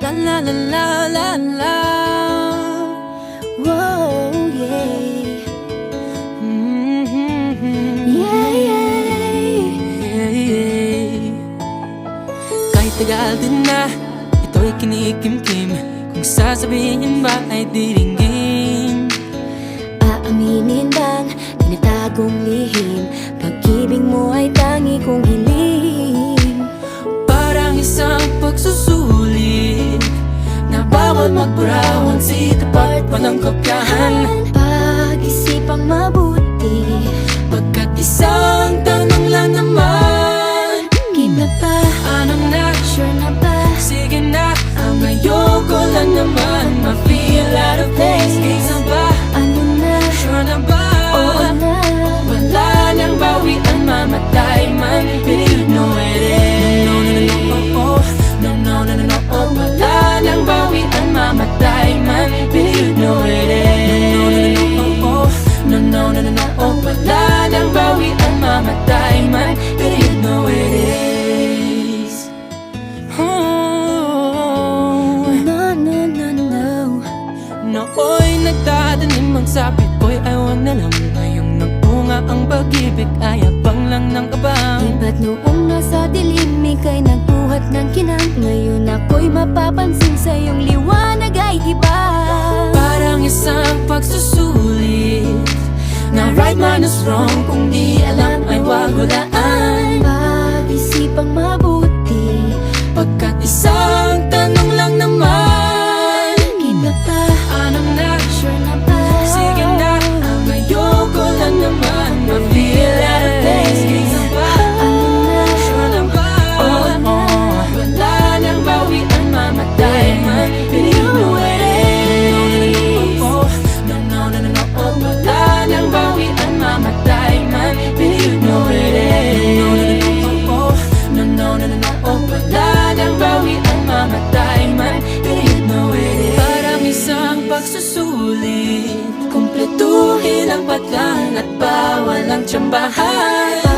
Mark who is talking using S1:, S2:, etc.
S1: La la la la la la.
S2: Whoa, yeah. Yeah, yeah.
S1: Kahit tagal din na, ito'y kinikimkim. Kung sasabihin ba ay diringgin.
S2: Aaminin bang tinatagong lihim? Pag-ibig mo ay tangi kong hiling.
S1: Parang isang pagsusulit na bawal magburawan, sitapat pa ng kopyahan.
S2: Pag-isipang mabuti,
S1: Pagkat isang tanong lang naman,
S2: game na ba?
S1: anong na?
S2: Sure na ba?
S1: Sige na, ang ayoko lang naman ma-feel out of place. Kaysa ba?
S2: Ano na?
S1: Sure na ba?
S2: Oo na.
S1: Wala nang bawian, mamatay man, but you know it is. No, no, no, no, no, oh. No, no, no, no, no, oh. Wala nang bawian, mamatay man, but you know it is. No, no, no, no, no, oh. No, no, no, no, no, oh. Wala nang bawian, mamatay man, but you know it is. Oh.
S2: No, no, no, no.
S1: Nooy nagdadanim ang sabi ko'y ay wag na lang. Ngayong nagbunga ang pag-ibig ay abang lang ng kabang.
S2: Di ba't noong nasa dilim ika'y nagbuhat ng kinang? Ngayon ako'y mapapansin sa iyong liwanag ay iba.
S1: Parang isang pagsusulit na right minus wrong. Kung di alam ay wag hulaan.
S2: Pag-isipang mabuti,
S1: Pagkat isang tanong lang naman,
S2: game na ba?
S1: anong na?
S2: Sure na ba?
S1: Sige na, ang ayoko lang naman ma-feel out of place. Kaysa ba?
S2: Ano na?
S1: Sure na ba?
S2: Oo na.
S1: Wala nang bawian, mamatay man, but you know it is. No, no, no, no, no, oh. Wala nang bawian, mamatay man, but you know it is. No, no, no, no, oh. No, no, no, no, no, oh. Wala nang bawian, mamatay man, but you know it is. Parang isang pagsusulit, kumpletuhin ang patlang at bawal ang tsambahan.